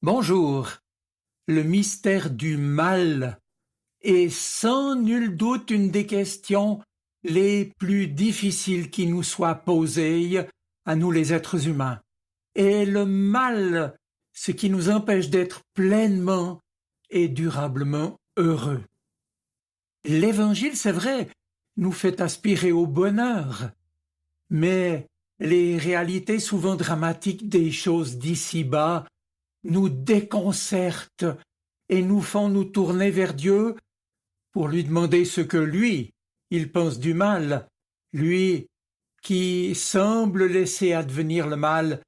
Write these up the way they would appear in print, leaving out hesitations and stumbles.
Bonjour. Le mystère du mal est sans nul doute une des questions les plus difficiles qui nous soient posées à nous les êtres humains. Et le mal, ce qui nous empêche d'être pleinement et durablement heureux. L'Évangile, c'est vrai, nous fait aspirer au bonheur, mais les réalités souvent dramatiques des choses d'ici-bas nous déconcertent et nous font nous tourner vers Dieu pour lui demander ce que lui, il pense du mal, lui qui semble laisser advenir le mal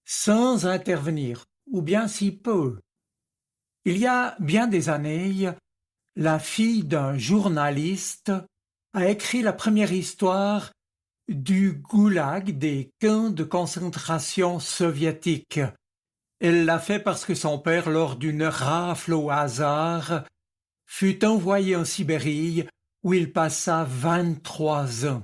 sans intervenir, ou bien si peu. Il y a bien des années, la fille d'un journaliste a écrit la première histoire du goulag des camps de concentration soviétiques. Elle l'a fait parce que son père, lors d'une rafle au hasard, fut envoyé en Sibérie où il passa 23 ans.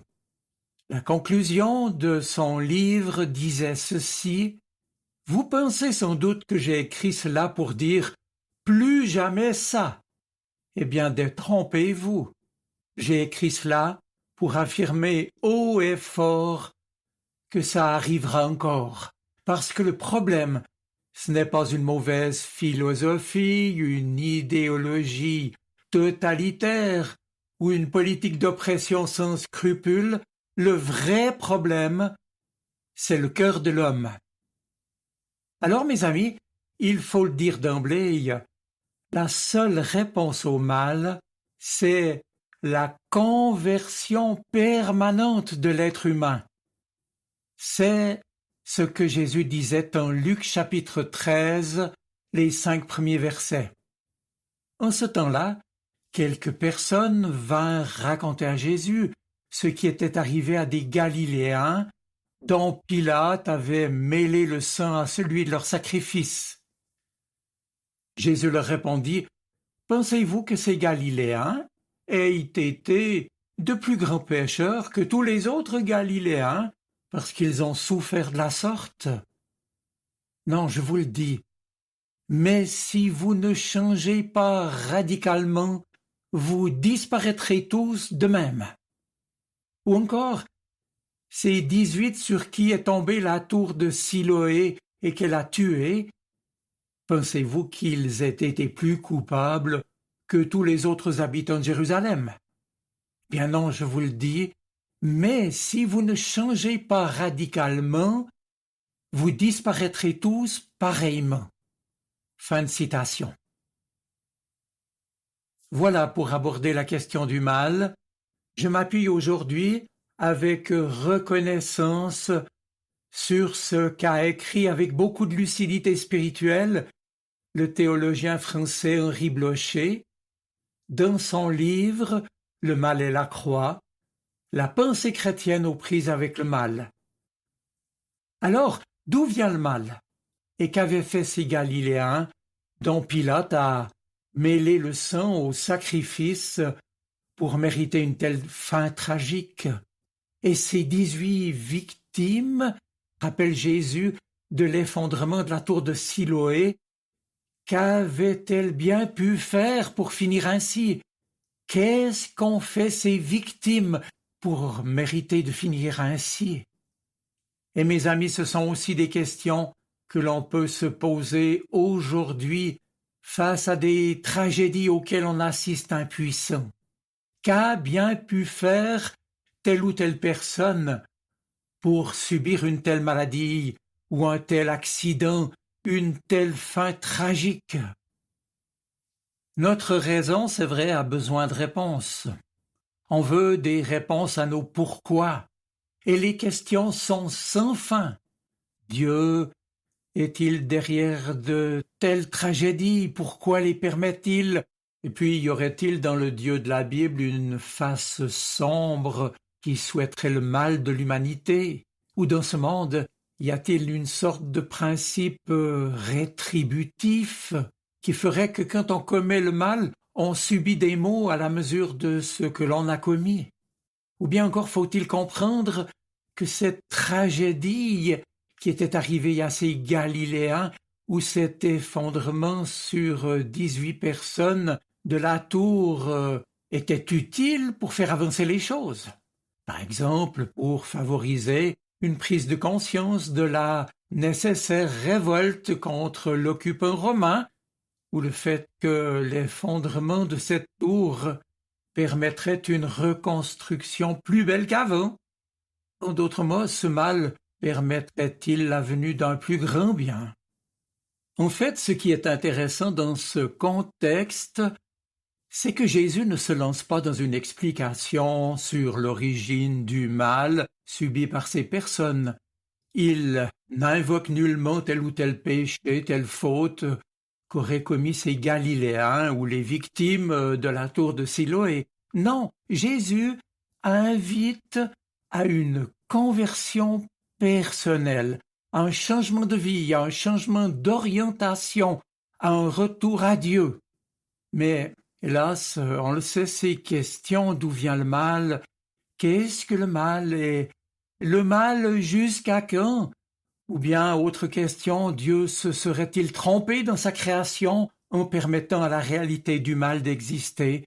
La conclusion de son livre disait ceci: « Vous pensez sans doute que j'ai écrit cela pour dire « plus jamais ça ». Eh bien, détrompez-vous. J'ai écrit cela pour affirmer haut et fort que ça arrivera encore. Parce que le problème, ce n'est pas une mauvaise philosophie, une idéologie totalitaire ou une politique d'oppression sans scrupules. Le vrai problème, c'est le cœur de l'homme. Alors, mes amis, il faut le dire d'emblée, la seule réponse au mal, c'est la conversion permanente de l'être humain. C'est ce que Jésus disait en Luc chapitre 13, les 5 premiers versets. En ce temps-là, quelques personnes vinrent raconter à Jésus ce qui était arrivé à des Galiléens dont Pilate avait mêlé le sang à celui de leur sacrifice. Jésus leur répondit: « Pensez-vous que ces Galiléens aient été de plus grands pécheurs que tous les autres Galiléens parce qu'ils ont souffert de la sorte? Non, je vous le dis. Mais si vous ne changez pas radicalement, vous disparaîtrez tous de même. » Ou encore, ces 18 sur qui est tombée la tour de Siloé et qu'elle a tués, pensez-vous qu'ils aient été plus coupables que tous les autres habitants de Jérusalem? Bien non, je vous le dis, mais si vous ne changez pas radicalement, vous disparaîtrez tous pareillement. Fin de citation. Voilà pour aborder la question du mal. Je m'appuie aujourd'hui avec reconnaissance sur ce qu'a écrit avec beaucoup de lucidité spirituelle le théologien français Henri Blocher dans son livre « Le mal et la croix », la pensée chrétienne aux prises avec le mal. Alors, d'où vient le mal? Et qu'avaient fait ces Galiléens dont Pilate a mêlé le sang au sacrifice pour mériter une telle fin tragique? Et ces 18 victimes, rappelle Jésus, de l'effondrement de la tour de Siloé, qu'avaient-elles bien pu faire pour finir ainsi? Qu'est-ce qu'ont fait ces victimes pour mériter de finir ainsi? Et mes amis, ce sont aussi des questions que l'on peut se poser aujourd'hui face à des tragédies auxquelles on assiste impuissant. Qu'a bien pu faire telle ou telle personne pour subir une telle maladie ou un tel accident, une telle fin tragique? Notre raison, c'est vrai, a besoin de réponses. On veut des réponses à nos pourquoi, et les questions sont sans fin. Dieu est-il derrière de telles tragédies? Pourquoi les permet-il? Et puis y aurait-il dans le Dieu de la Bible une face sombre qui souhaiterait le mal de l'humanité? Ou dans ce monde, y a-t-il une sorte de principe rétributif qui ferait que quand on commet le mal, on subit des maux à la mesure de ce que l'on a commis? Ou bien encore faut-il comprendre que cette tragédie qui était arrivée à ces Galiléens où cet effondrement sur 18 personnes de la tour était utile pour faire avancer les choses. Par exemple, pour favoriser une prise de conscience de la nécessaire révolte contre l'occupant romain, ou le fait que l'effondrement de cette tour permettrait une reconstruction plus belle qu'avant. En d'autres mots, ce mal permettrait-il la venue d'un plus grand bien? En fait, ce qui est intéressant dans ce contexte, c'est que Jésus ne se lance pas dans une explication sur l'origine du mal subi par ces personnes. Il n'invoque nullement tel ou tel péché, telle faute qu'auraient commis ces Galiléens ou les victimes de la tour de Siloé. Non, Jésus invite à une conversion personnelle, à un changement de vie, à un changement d'orientation, à un retour à Dieu. Mais, hélas, on le sait, ces questions d'où vient le mal, qu'est-ce que le mal est? Le mal jusqu'à quand? Ou bien, autre question, Dieu se serait-il trompé dans sa création en permettant à la réalité du mal d'exister?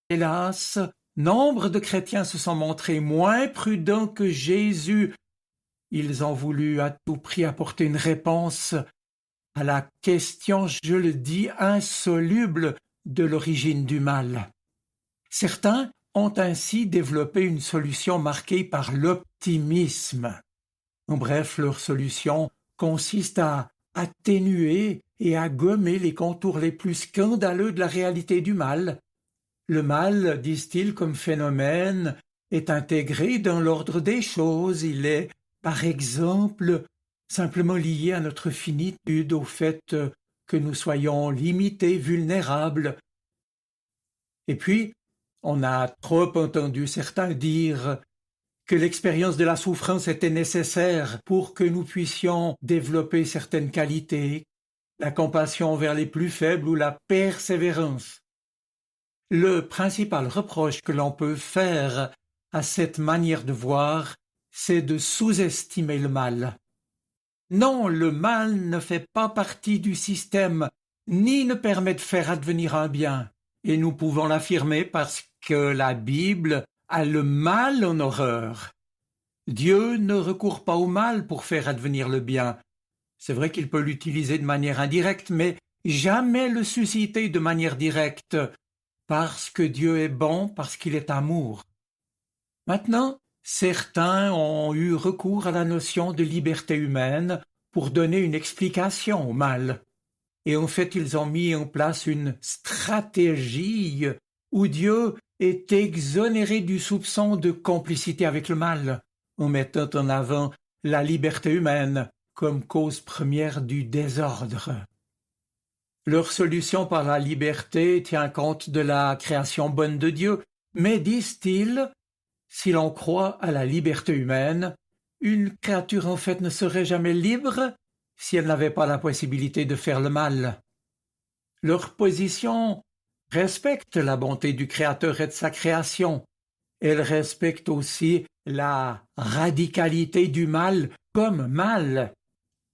Hélas, nombre de chrétiens se sont montrés moins prudents que Jésus. Ils ont voulu à tout prix apporter une réponse à la question, je le dis, insoluble de l'origine du mal. Certains ont ainsi développé une solution marquée par l'optimisme. En bref, leur solution consiste à atténuer et à gommer les contours les plus scandaleux de la réalité du mal. Le mal, disent-ils, comme phénomène, est intégré dans l'ordre des choses. Il est, par exemple, simplement lié à notre finitude, au fait que nous soyons limités, vulnérables. Et puis, on a trop entendu certains dire que l'expérience de la souffrance était nécessaire pour que nous puissions développer certaines qualités, la compassion envers les plus faibles ou la persévérance. Le principal reproche que l'on peut faire à cette manière de voir, c'est de sous-estimer le mal. Non, le mal ne fait pas partie du système, ni ne permet de faire advenir un bien. Et nous pouvons l'affirmer parce que la Bible a le mal en horreur. Dieu ne recourt pas au mal pour faire advenir le bien. C'est vrai qu'il peut l'utiliser de manière indirecte, mais jamais le susciter de manière directe, parce que Dieu est bon, parce qu'il est amour. Maintenant, certains ont eu recours à la notion de liberté humaine pour donner une explication au mal. Et en fait, ils ont mis en place une stratégie où Dieu est exonéré du soupçon de complicité avec le mal, en mettant en avant la liberté humaine comme cause première du désordre. Leur solution par la liberté tient compte de la création bonne de Dieu, mais disent-ils, si l'on croit à la liberté humaine, une créature en fait ne serait jamais libre si elle n'avait pas la possibilité de faire le mal. Leur position respecte la bonté du Créateur et de sa création. Elle respecte aussi la radicalité du mal comme mal.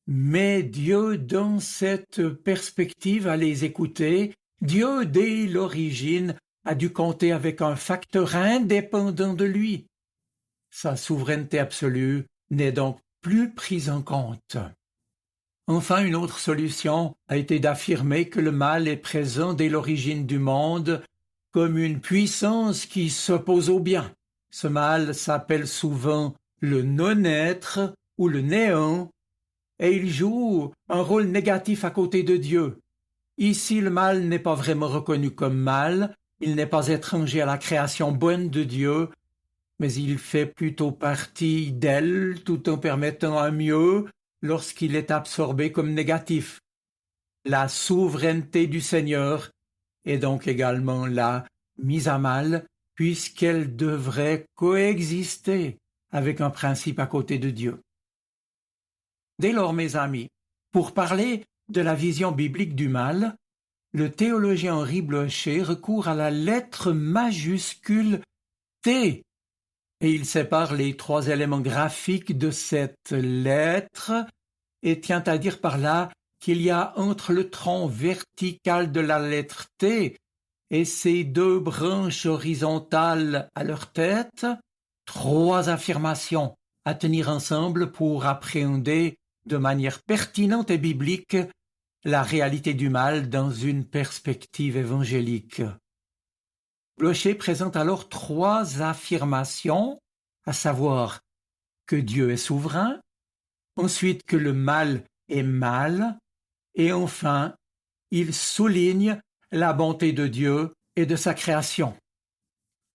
Mais Dieu, dans cette perspective, à les écouter, Dieu, dès l'origine, a dû compter avec un facteur indépendant de lui. Sa souveraineté absolue n'est donc plus prise en compte. Enfin, une autre solution a été d'affirmer que le mal est présent dès l'origine du monde comme une puissance qui s'oppose au bien. Ce mal s'appelle souvent le non-être ou le néant, et il joue un rôle négatif à côté de Dieu. Ici, le mal n'est pas vraiment reconnu comme mal, il n'est pas étranger à la création bonne de Dieu, mais il fait plutôt partie d'elle tout en permettant un mieux lorsqu'il est absorbé comme négatif. La souveraineté du Seigneur est donc également là mise à mal, puisqu'elle devrait coexister avec un principe à côté de Dieu. Dès lors, mes amis, pour parler de la vision biblique du mal, le théologien Henri Blocher recourt à la lettre majuscule T, et il sépare les trois éléments graphiques de cette lettre et tient à dire par là qu'il y a entre le tronc vertical de la lettre T et ses deux branches horizontales à leur tête, trois affirmations à tenir ensemble pour appréhender de manière pertinente et biblique la réalité du mal dans une perspective évangélique. Blocher présente alors trois affirmations, à savoir que Dieu est souverain, ensuite que le mal est mal, et enfin, il souligne la bonté de Dieu et de sa création.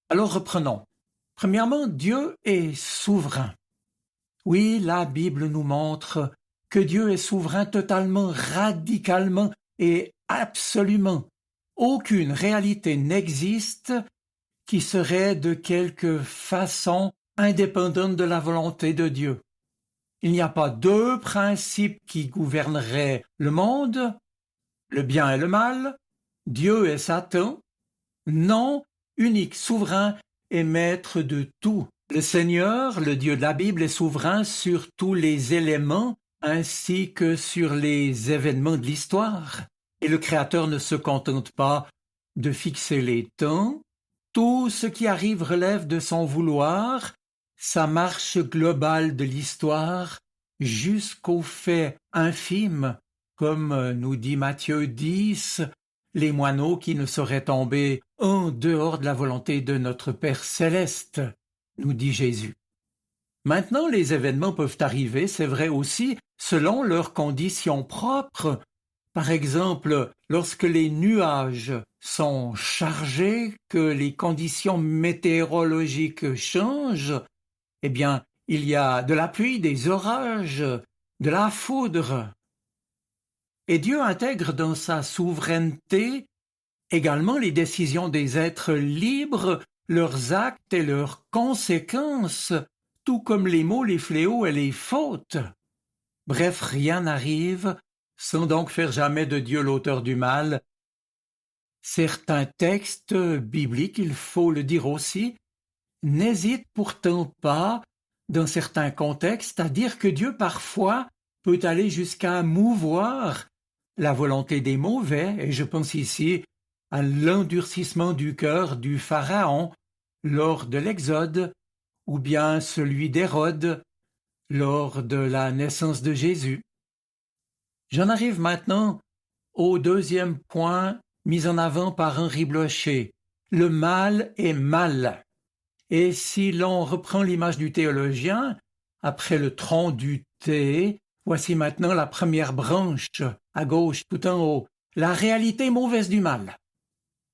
Alors reprenons. Premièrement, Dieu est souverain. Oui, la Bible nous montre que Dieu est souverain totalement, radicalement et absolument. Aucune réalité n'existe qui serait de quelque façon indépendante de la volonté de Dieu. Il n'y a pas deux principes qui gouverneraient le monde, le bien et le mal, Dieu et Satan. Non, unique, souverain et maître de tout. Le Seigneur, le Dieu de la Bible, est souverain sur tous les éléments ainsi que sur les événements de l'histoire. Et le Créateur ne se contente pas de fixer les temps. Tout ce qui arrive relève de son vouloir, sa marche globale de l'histoire, jusqu'aux faits infimes, comme nous dit Matthieu 10, les moineaux qui ne sauraient tomber en dehors de la volonté de notre Père céleste, nous dit Jésus. Maintenant, les événements peuvent arriver, c'est vrai aussi, selon leurs conditions propres. Par exemple, lorsque les nuages sont chargés, que les conditions météorologiques changent, eh bien, il y a de la pluie, des orages, de la foudre. Et Dieu intègre dans sa souveraineté également les décisions des êtres libres, leurs actes et leurs conséquences, tout comme les maux, les fléaux et les fautes. Bref, rien n'arrive sans donc faire jamais de Dieu l'auteur du mal. Certains textes bibliques, il faut le dire aussi, n'hésitent pourtant pas, dans certains contextes, à dire que Dieu parfois peut aller jusqu'à mouvoir la volonté des mauvais, et je pense ici à l'endurcissement du cœur du Pharaon lors de l'Exode, ou bien celui d'Hérode lors de la naissance de Jésus. J'en arrive maintenant au deuxième point mis en avant par Henri Blocher. Le mal est mal. Et si l'on reprend l'image du théologien, après le tronc du T, voici maintenant la première branche, à gauche, tout en haut, la réalité mauvaise du mal.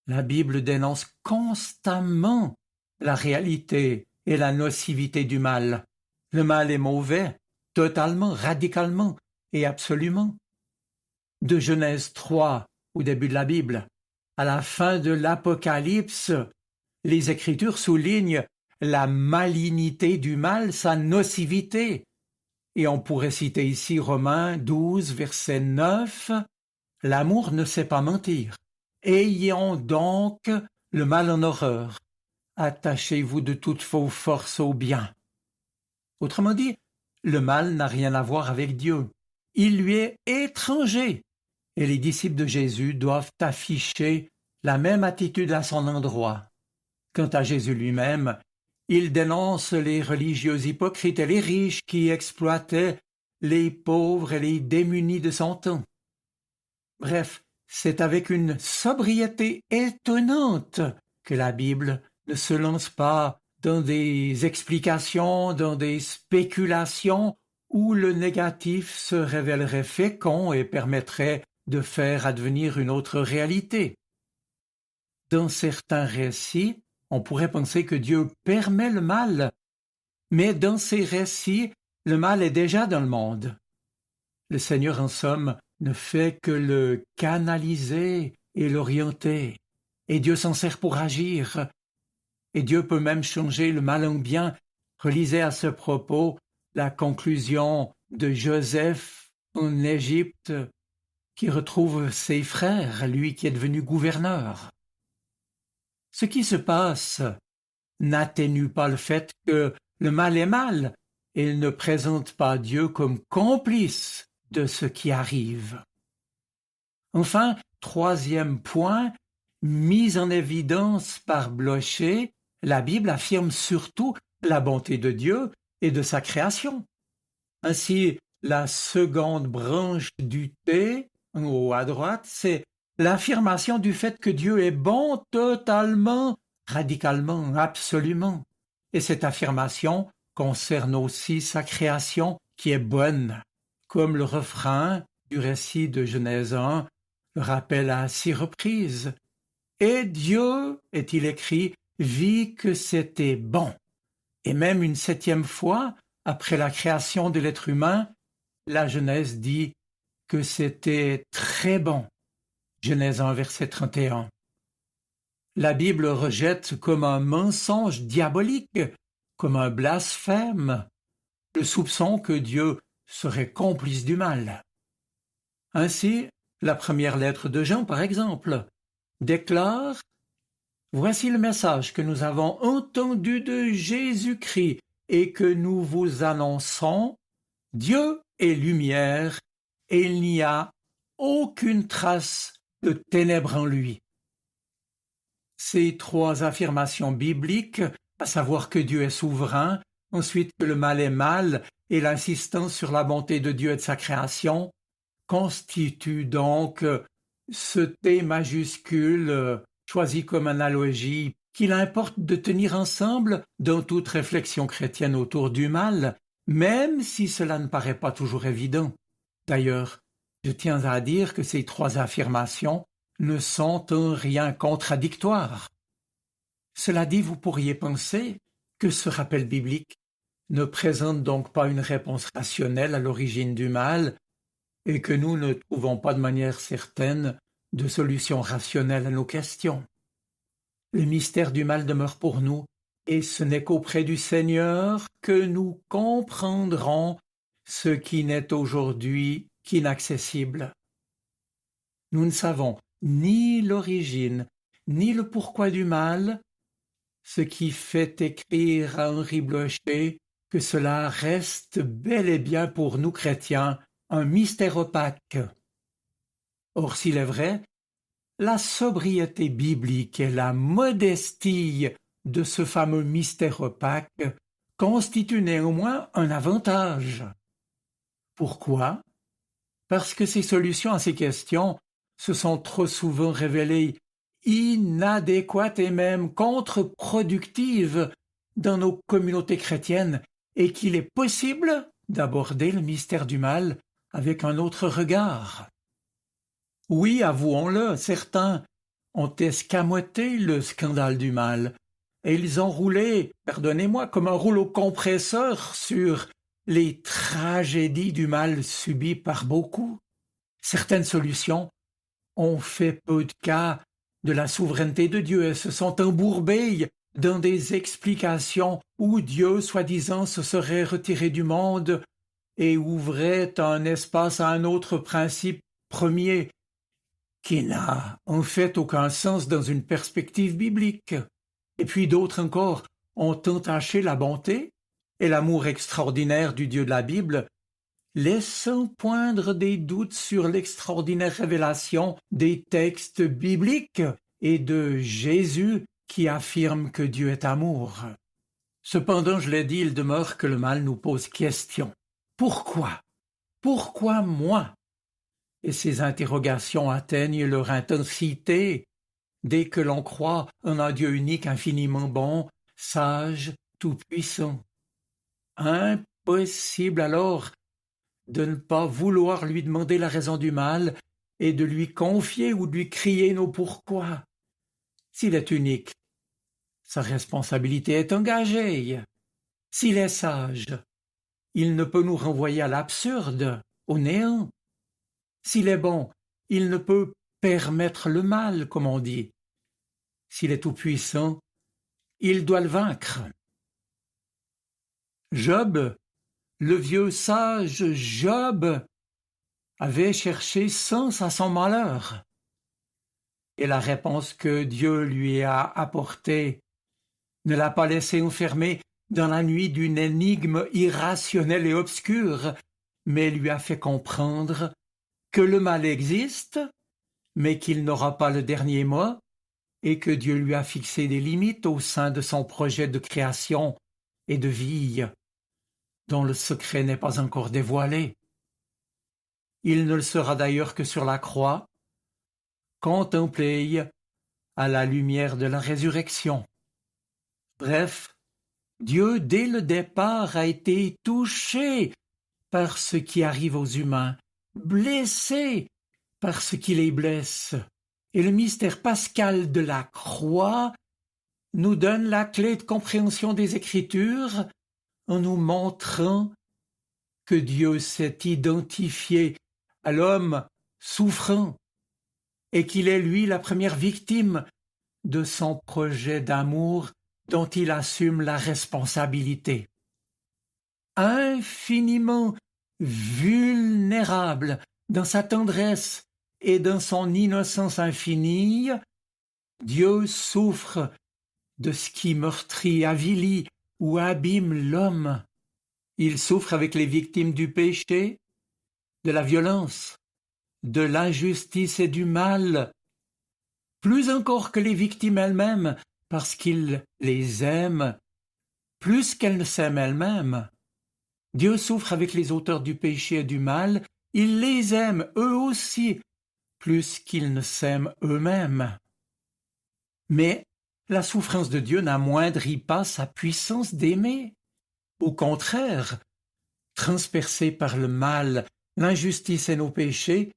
La Bible dénonce constamment la réalité et la nocivité du mal. Le mal est mauvais, totalement, radicalement et absolument. De Genèse 3, au début de la Bible, à la fin de l'Apocalypse, les Écritures soulignent la malignité du mal, sa nocivité. Et on pourrait citer ici Romains 12, verset 9, « L'amour ne sait pas mentir. Ayons donc le mal en horreur. Attachez-vous de toutes vos forces au bien. » Autrement dit, le mal n'a rien à voir avec Dieu. Il lui est étranger. Et les disciples de Jésus doivent afficher la même attitude à son endroit. Quant à Jésus lui-même, il dénonce les religieux hypocrites et les riches qui exploitaient les pauvres et les démunis de son temps. Bref, c'est avec une sobriété étonnante que la Bible ne se lance pas dans des explications, dans des spéculations où le négatif se révélerait fécond et permettrait de faire advenir une autre réalité. Dans certains récits, on pourrait penser que Dieu permet le mal, mais dans ces récits, le mal est déjà dans le monde. Le Seigneur, en somme, ne fait que le canaliser et l'orienter, et Dieu s'en sert pour agir. Et Dieu peut même changer le mal en bien. Relisez à ce propos la conclusion de Joseph en Égypte, qui retrouve ses frères, lui qui est devenu gouverneur. Ce qui se passe n'atténue pas le fait que le mal est mal, et il ne présente pas Dieu comme complice de ce qui arrive. Enfin, troisième point, mis en évidence par Blocher, la Bible affirme surtout la bonté de Dieu et de sa création. Ainsi, la seconde branche du T, en haut à droite, c'est l'affirmation du fait que Dieu est bon totalement, radicalement, absolument. Et cette affirmation concerne aussi sa création qui est bonne, comme le refrain du récit de Genèse 1 le rappelle à 6 reprises. Et Dieu, est-il écrit, vit que c'était bon. Et même une 7e fois, après la création de l'être humain, la Genèse dit que c'était très bon. Genèse 1, verset 31. La Bible rejette comme un mensonge diabolique, comme un blasphème, le soupçon que Dieu serait complice du mal. Ainsi, la première lettre de Jean, par exemple, déclare « Voici le message que nous avons entendu de Jésus-Christ et que nous vous annonçons. Dieu est lumière et il n'y a aucune trace de ténèbres en lui. » Ces 3 affirmations bibliques, à savoir que Dieu est souverain, ensuite que le mal est mal et l'insistance sur la bonté de Dieu et de sa création, constituent donc ce T majuscule choisi comme analogie qu'il importe de tenir ensemble dans toute réflexion chrétienne autour du mal, même si cela ne paraît pas toujours évident. D'ailleurs, je tiens à dire que ces 3 affirmations ne sont en rien contradictoires. Cela dit, vous pourriez penser que ce rappel biblique ne présente donc pas une réponse rationnelle à l'origine du mal et que nous ne trouvons pas de manière certaine de solution rationnelle à nos questions. Le mystère du mal demeure pour nous, et ce n'est qu'auprès du Seigneur que nous comprendrons ce qui n'est aujourd'hui qu'inaccessible. Nous ne savons ni l'origine, ni le pourquoi du mal, ce qui fait écrire à Henri Blocher que cela reste bel et bien pour nous chrétiens un mystère opaque. Or, s'il est vrai, la sobriété biblique et la modestie de ce fameux mystère opaque constituent néanmoins un avantage. Pourquoi? Parce que ces solutions à ces questions se sont trop souvent révélées inadéquates et même contre-productives dans nos communautés chrétiennes et qu'il est possible d'aborder le mystère du mal avec un autre regard. Oui, avouons-le, certains ont escamoté le scandale du mal et ils ont roulé, pardonnez-moi, comme un rouleau compresseur sur les tragédies du mal subies par beaucoup. Certaines solutions ont fait peu de cas de la souveraineté de Dieu et se sont embourbées dans des explications où Dieu, soi-disant, se serait retiré du monde et ouvrait un espace à un autre principe premier qui n'a en fait aucun sens dans une perspective biblique. Et puis d'autres encore ont entaché la bonté et l'amour extraordinaire du Dieu de la Bible, laissant poindre des doutes sur l'extraordinaire révélation des textes bibliques et de Jésus qui affirme que Dieu est amour. Cependant, je l'ai dit, il demeure que le mal nous pose question. Pourquoi? Pourquoi moi? Et ces interrogations atteignent leur intensité dès que l'on croit en un Dieu unique infiniment bon, sage, tout-puissant. Impossible alors de ne pas vouloir lui demander la raison du mal et de lui confier ou de lui crier nos pourquoi. S'il est unique, sa responsabilité est engagée. S'il est sage, il ne peut nous renvoyer à l'absurde, au néant. S'il est bon, il ne peut permettre le mal, comme on dit. S'il est tout-puissant, il doit le vaincre. Job, le vieux sage Job, avait cherché sens à son malheur. Et la réponse que Dieu lui a apportée ne l'a pas laissé enfermé dans la nuit d'une énigme irrationnelle et obscure, mais lui a fait comprendre que le mal existe mais qu'il n'aura pas le dernier mot et que Dieu lui a fixé des limites au sein de son projet de création et de vie, dont le secret n'est pas encore dévoilé. Il ne le sera d'ailleurs que sur la croix, contemplé à la lumière de la résurrection. Bref, Dieu, dès le départ, a été touché par ce qui arrive aux humains, blessé par ce qui les blesse. Et le mystère pascal de la croix nous donne la clé de compréhension des Écritures en nous montrant que Dieu s'est identifié à l'homme souffrant et qu'il est lui la première victime de son projet d'amour dont il assume la responsabilité. Infiniment vulnérable dans sa tendresse et dans son innocence infinie, Dieu souffre de ce qui meurtrit, avilit ou abîme l'homme. Il souffre avec les victimes du péché, de la violence, de l'injustice et du mal, plus encore que les victimes elles-mêmes, parce qu'il les aime plus qu'elles ne s'aiment elles-mêmes. Dieu souffre avec les auteurs du péché et du mal, il les aime eux aussi, plus qu'ils ne s'aiment eux-mêmes. Mais la souffrance de Dieu n'amoindrit pas sa puissance d'aimer. Au contraire, transpercé par le mal, l'injustice et nos péchés,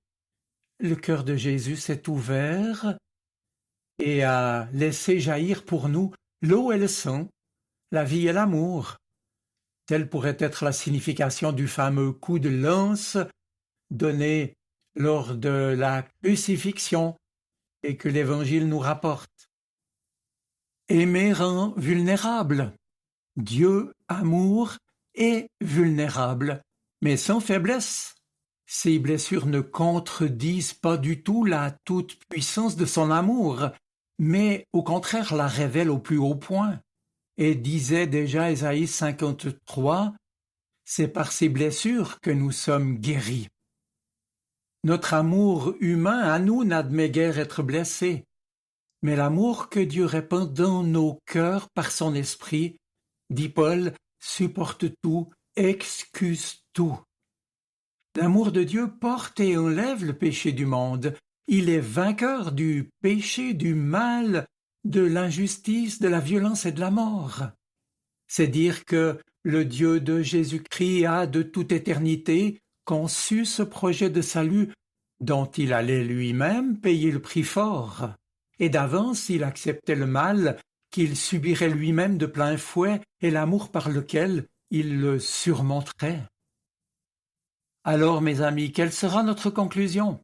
le cœur de Jésus s'est ouvert et a laissé jaillir pour nous l'eau et le sang, la vie et l'amour. Telle pourrait être la signification du fameux coup de lance donné lors de la crucifixion et que l'Évangile nous rapporte. Aimer rend vulnérable. Dieu, amour, est vulnérable, mais sans faiblesse. Ses blessures ne contredisent pas du tout la toute-puissance de son amour, mais au contraire la révèlent au plus haut point. Et disait déjà Ésaïe 53, « C'est par ces blessures que nous sommes guéris. » Notre amour humain à nous n'admet guère être blessé, mais l'amour que Dieu répand dans nos cœurs par son esprit, dit Paul, supporte tout, excuse tout. L'amour de Dieu porte et enlève le péché du monde. Il est vainqueur du péché, du mal, de l'injustice, de la violence et de la mort. C'est dire que le Dieu de Jésus-Christ a de toute éternité conçu ce projet de salut dont il allait lui-même payer le prix fort. Et d'avance il acceptait le mal qu'il subirait lui-même de plein fouet et l'amour par lequel il le surmonterait. Alors, mes amis, quelle sera notre conclusion?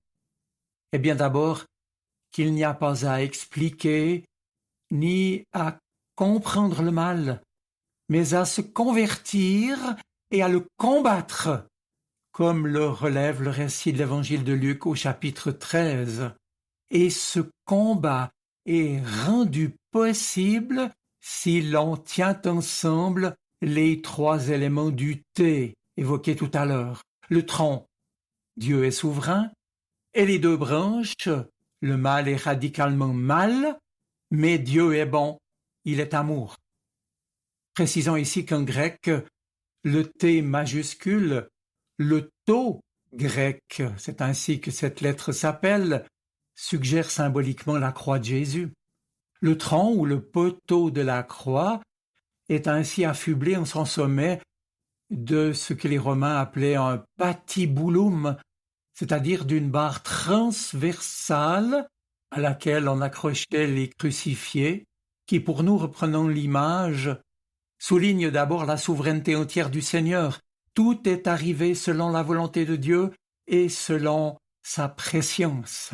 Eh bien d'abord, qu'il n'y a pas à expliquer ni à comprendre le mal, mais à se convertir et à le combattre, comme le relève le récit de l'Évangile de Luc au chapitre 13. Et ce combat est rendu possible si l'on tient ensemble les trois éléments du thé évoqués tout à l'heure. Le tronc, Dieu est souverain, et les deux branches, le mal est radicalement mal, mais Dieu est bon, il est amour. Précisons ici qu'en grec, le T majuscule, le tau grec, c'est ainsi que cette lettre s'appelle, suggère symboliquement la croix de Jésus. Le tronc ou le poteau de la croix est ainsi affublé en son sommet de ce que les Romains appelaient un patibulum, c'est-à-dire d'une barre transversale à laquelle on accrochait les crucifiés, qui, pour nous, reprenons l'image, souligne d'abord la souveraineté entière du Seigneur. Tout est arrivé selon la volonté de Dieu et selon sa prescience.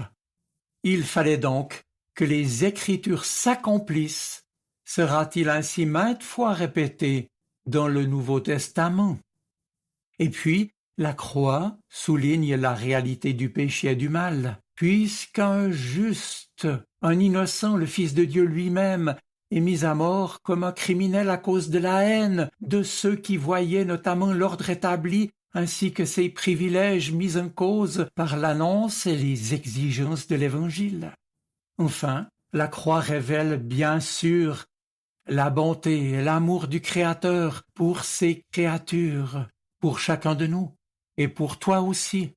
Il fallait donc que les Écritures s'accomplissent, sera-t-il ainsi maintes fois répété dans le Nouveau Testament. Et puis, la croix souligne la réalité du péché et du mal, puisqu'un juste, un innocent, le Fils de Dieu lui-même, est mis à mort comme un criminel à cause de la haine de ceux qui voyaient notamment l'ordre établi ainsi que ses privilèges mis en cause par l'annonce et les exigences de l'Évangile. Enfin, la croix révèle bien sûr la bonté et l'amour du Créateur pour ses créatures, pour chacun de nous, et pour toi aussi.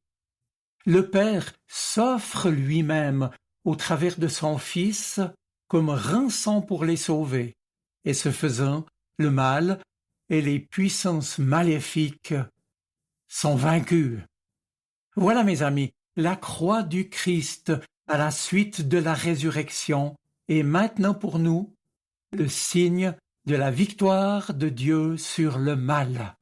Le Père s'offre lui-même au travers de son Fils comme rançon pour les sauver, et ce faisant, le mal et les puissances maléfiques sont vaincus. Voilà, mes amis, la croix du Christ à la suite de la résurrection est maintenant pour nous le signe de la victoire de Dieu sur le mal.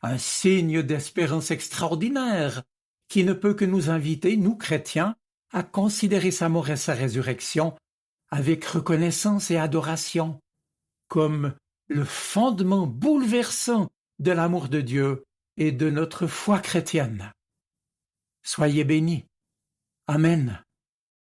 Un signe d'espérance extraordinaire qui ne peut que nous inviter, nous chrétiens, à considérer sa mort et sa résurrection avec reconnaissance et adoration, comme le fondement bouleversant de l'amour de Dieu et de notre foi chrétienne. Soyez bénis. Amen.